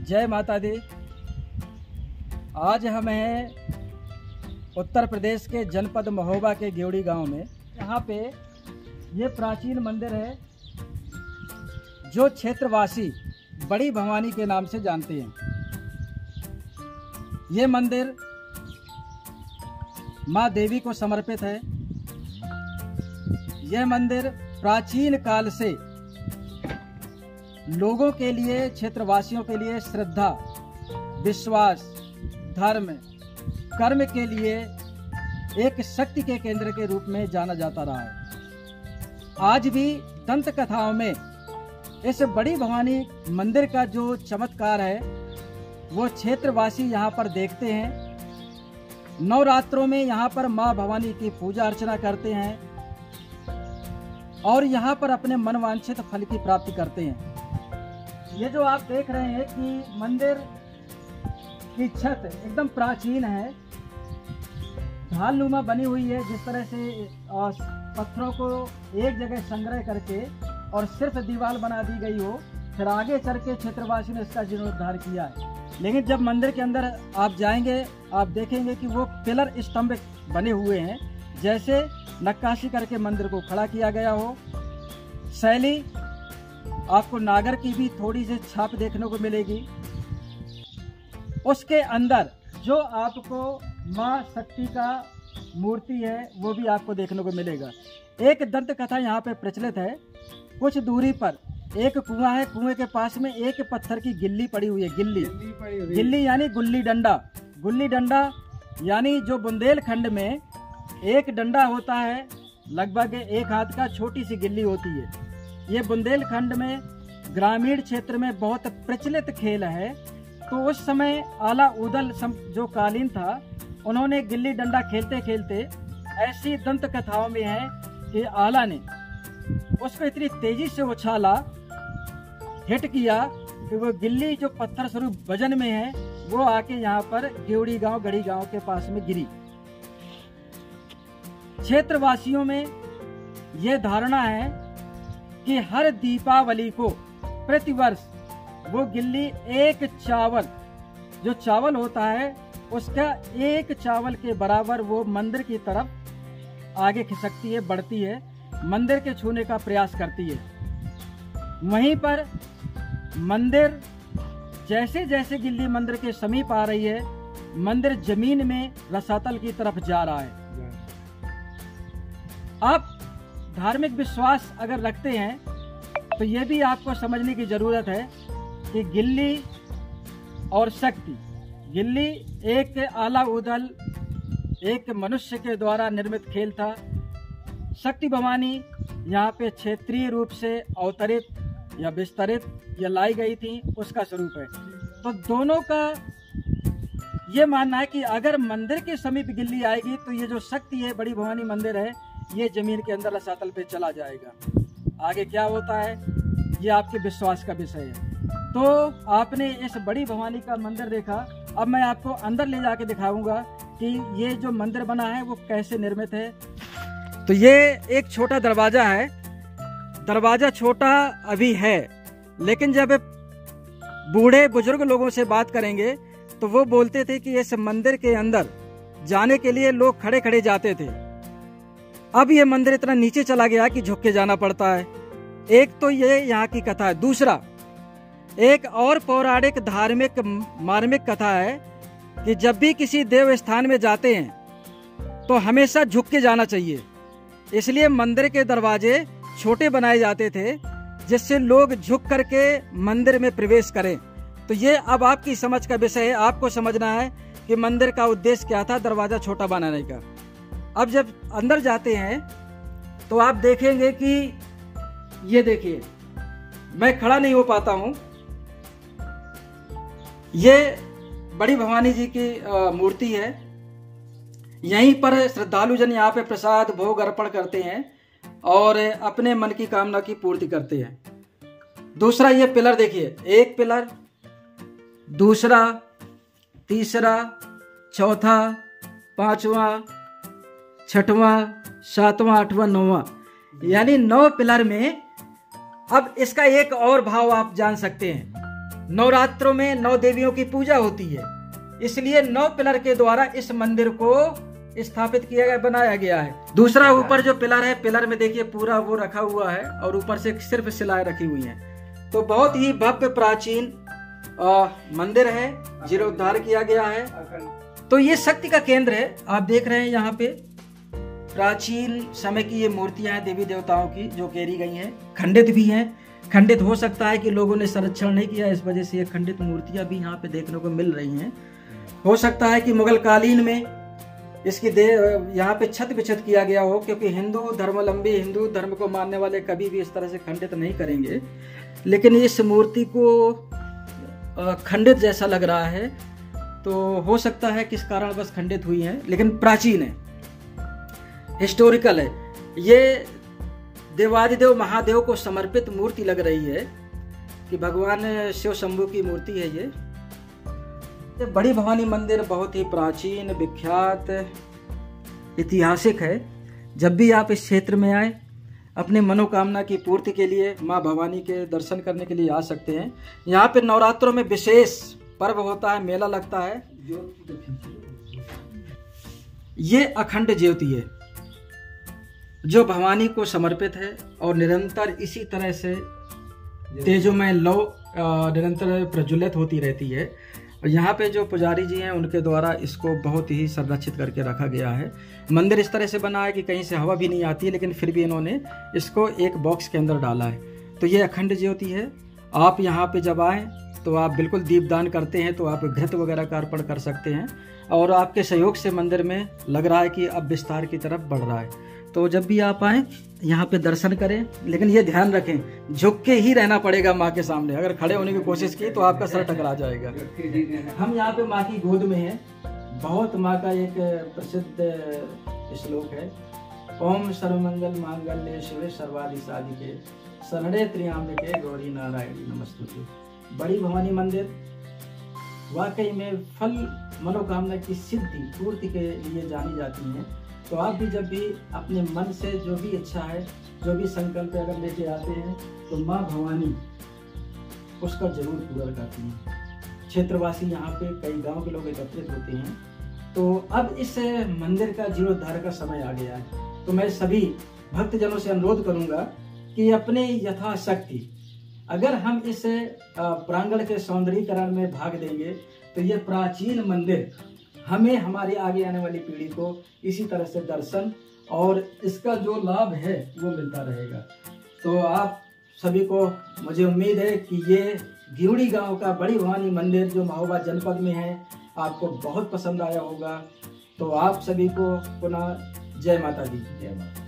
जय माता दी। आज हम हैं उत्तर प्रदेश के जनपद महोबा के गेवड़ी गांव में। यहाँ पे ये प्राचीन मंदिर है जो क्षेत्रवासी बड़ी भवानी के नाम से जानते हैं। ये मंदिर माँ देवी को समर्पित है। यह मंदिर प्राचीन काल से लोगों के लिए, क्षेत्रवासियों के लिए श्रद्धा, विश्वास, धर्म, कर्म के लिए एक शक्ति के केंद्र के रूप में जाना जाता रहा है। आज भी दंत कथाओं में इस बड़ी भवानी मंदिर का जो चमत्कार है वो क्षेत्रवासी यहाँ पर देखते हैं। नवरात्रों में यहाँ पर माँ भवानी की पूजा अर्चना करते हैं और यहाँ पर अपने मनवांछित फल की प्राप्ति करते हैं। ये जो आप देख रहे हैं कि मंदिर की छत एकदम प्राचीन है, ढालनुमा बनी हुई है। जिस तरह से पत्थरों को एक जगह संग्रह करके और सिर्फ दीवार बना दी गई हो, फिर आगे चल के क्षेत्रवासी ने इसका जीर्णोद्धार किया है। लेकिन जब मंदिर के अंदर आप जाएंगे, आप देखेंगे कि वो पिलर स्तंभ बने हुए हैं, जैसे नक्काशी करके मंदिर को खड़ा किया गया हो। शैली आपको नागर की भी थोड़ी सी छाप देखने को मिलेगी। उसके अंदर जो आपको माँ शक्ति का मूर्ति है वो भी आपको देखने को मिलेगा। एक दंत कथा यहाँ पे प्रचलित है। कुछ दूरी पर एक कुआं है, कुएं के पास में एक पत्थर की गिल्ली पड़ी हुई है। गिल्ली यानी गुल्ली डंडा। गुल्ली डंडा यानी जो बुंदेलखंड में एक डंडा होता है, लगभग एक हाथ का, छोटी सी गिल्ली होती है। ये बुंदेलखंड में ग्रामीण क्षेत्र में बहुत प्रचलित खेल है। तो उस समय आला उदल जो कालीन था, उन्होंने गिल्ली डंडा खेलते खेलते, ऐसी दंत कथाओं में है कि आला ने उसको इतनी तेजी से उछाला, हिट किया कि वो गिल्ली जो पत्थर स्वरूप वजन में है वो आके यहाँ पर गेवड़ी गांव, गढ़ी गांव के पास में गिरी। क्षेत्रवासियों में ये धारणा है कि हर दीपावली को प्रतिवर्ष वो गिल्ली एक चावल, जो चावल होता है उसका एक चावल के बराबर वो मंदिर की तरफ आगे खिसकती है, बढ़ती है, मंदिर के छूने का प्रयास करती है। वहीं पर मंदिर जैसे जैसे गिल्ली मंदिर के समीप आ रही है, मंदिर जमीन में रसातल की तरफ जा रहा है। आप धार्मिक विश्वास अगर रखते हैं तो ये भी आपको समझने की जरूरत है कि गिल्ली और शक्ति, गिल्ली एक आला उदल, एक मनुष्य के द्वारा निर्मित खेल था। शक्ति भवानी यहाँ पे क्षेत्रीय रूप से अवतरित या विस्तरित या लाई गई थी, उसका स्वरूप है। तो दोनों का ये मानना है कि अगर मंदिर के समीप गिल्ली आएगी तो ये जो शक्ति है, बड़ी भवानी मंदिर है, ये जमीन के अंदर रसातल पे चला जाएगा। आगे क्या होता है ये आपके विश्वास का विषय है। तो आपने इस बड़ी भवानी का मंदिर देखा। अब मैं आपको अंदर ले जाके दिखाऊंगा कि ये जो मंदिर बना है वो कैसे निर्मित है। तो ये एक छोटा दरवाजा है। दरवाजा छोटा अभी है, लेकिन जब बूढ़े बुजुर्ग लोगों से बात करेंगे तो वो बोलते थे कि इस मंदिर के अंदर जाने के लिए लोग खड़े खड़े जाते थे। अब ये मंदिर इतना नीचे चला गया कि झुक के जाना पड़ता है। एक तो ये यहाँ की कथा है। दूसरा, एक और पौराणिक धार्मिक मार्मिक कथा है कि जब भी किसी देव स्थान में जाते हैं तो हमेशा झुक के जाना चाहिए। इसलिए मंदिर के दरवाजे छोटे बनाए जाते थे जिससे लोग झुक करके मंदिर में प्रवेश करें। तो ये अब आपकी समझ का विषय है। आपको समझना है कि मंदिर का उद्देश्य क्या था दरवाजा छोटा बनाने का। अब जब अंदर जाते हैं तो आप देखेंगे कि ये देखिए, मैं खड़ा नहीं हो पाता हूं। ये बड़ी भवानी जी की मूर्ति है। यहीं पर श्रद्धालुजन यहाँ पे प्रसाद भोग अर्पण करते हैं और अपने मन की कामना की पूर्ति करते हैं। दूसरा ये पिलर देखिए, एक पिलर, दूसरा, तीसरा, चौथा, पांचवा, छठवां, सातवां, आठवां, नौवां, यानी 9 पिलर में। अब इसका एक और भाव आप जान सकते हैं नवरात्रों में 9 देवियों की पूजा होती है, इसलिए 9 पिलर के द्वारा इस मंदिर को स्थापित किया गया, बनाया गया है। दूसरा ऊपर जो पिलर है, पिलर में देखिए पूरा वो रखा हुआ है और ऊपर से सिर्फ शिलाएं रखी हुई हैं। तो बहुत ही भव्य प्राचीन मंदिर है, जीर्णोद्धार किया गया है। तो ये शक्ति का केंद्र है। आप देख रहे हैं यहाँ पे प्राचीन समय की ये मूर्तियां हैं देवी देवताओं की, जो केरी गई हैं, खंडित भी हैं। खंडित हो सकता है कि लोगों ने संरक्षण नहीं किया, इस वजह से ये खंडित मूर्तियां भी यहाँ पे देखने को मिल रही हैं। हो सकता है कि मुगल कालीन में इसकी यहाँ पे छत विछत किया गया हो, क्योंकि हिंदू धर्मावलंबी, हिंदू धर्म को मानने वाले कभी भी इस तरह से खंडित नहीं करेंगे। लेकिन इस मूर्ति को खंडित जैसा लग रहा है, तो हो सकता है किस कारण बस खंडित हुई है, लेकिन प्राचीन है, हिस्टोरिकल है। ये देवादिदेव महादेव को समर्पित मूर्ति लग रही है कि भगवान शिव शंभू की मूर्ति है ये। बड़ी भवानी मंदिर बहुत ही प्राचीन, विख्यात, ऐतिहासिक है। जब भी आप इस क्षेत्र में आए, अपने मनोकामना की पूर्ति के लिए माँ भवानी के दर्शन करने के लिए आ सकते हैं। यहाँ पे नवरात्रों में विशेष पर्व होता है, मेला लगता है। ये अखंड ज्योति है जो भवानी को समर्पित है और निरंतर इसी तरह से तेजोमय लौ निरंतर प्रज्वलित होती रहती है। और यहाँ पे जो पुजारी जी हैं उनके द्वारा इसको बहुत ही संरक्षित करके रखा गया है। मंदिर इस तरह से बना है कि कहीं से हवा भी नहीं आती है, लेकिन फिर भी इन्होंने इसको एक बॉक्स के अंदर डाला है। तो ये अखंड ज्योति है। आप यहाँ पे जब आएँ तो आप बिल्कुल दीपदान करते हैं तो आप घृत वगैरह का अर्पण कर सकते हैं। और आपके सहयोग से मंदिर में लग रहा है कि अब विस्तार की तरफ बढ़ रहा है। तो जब भी आप आएँ यहाँ पे दर्शन करें, लेकिन ये ध्यान रखें झुक के ही रहना पड़ेगा माँ के सामने। अगर खड़े होने की कोशिश की तो आपका सर टकरा जाएगा। हम यहाँ पे माँ की गोद में हैं। बहुत माँ का एक प्रसिद्ध श्लोक है, ओम सर्वमंगल मांगल्ये शिवे सर्वादि साधिके शरणे त्र्यंबके गौरी नारायणी नमस्तुते। बड़ी भवानी मंदिर वाकई में फल मनोकामना की सिद्धि पूर्ति के लिए जानी जाती है। तो आप भी जब भी अपने मन से जो भी इच्छा है, जो भी संकल्प अगर लेके आते हैं तो माँ भवानी उसका जरूर पूरा करती हैं। क्षेत्रवासी यहाँ पे कई गांव के लोग एकत्रित होते हैं। तो अब इस मंदिर का जीर्णोद्धार का समय आ गया है। तो मैं सभी भक्तजनों से अनुरोध करूंगा कि अपने यथाशक्ति अगर हम इस प्रांगण के सौंदर्यीकरण में भाग देंगे तो ये प्राचीन मंदिर हमें हमारी आगे आने वाली पीढ़ी को इसी तरह से दर्शन और इसका जो लाभ है वो मिलता रहेगा। तो आप सभी को, मुझे उम्मीद है कि ये घिवड़ी गांव का बड़ी भवानी मंदिर जो महोबा जनपद में है आपको बहुत पसंद आया होगा। तो आप सभी को पुनः जय माता दी। जय माता।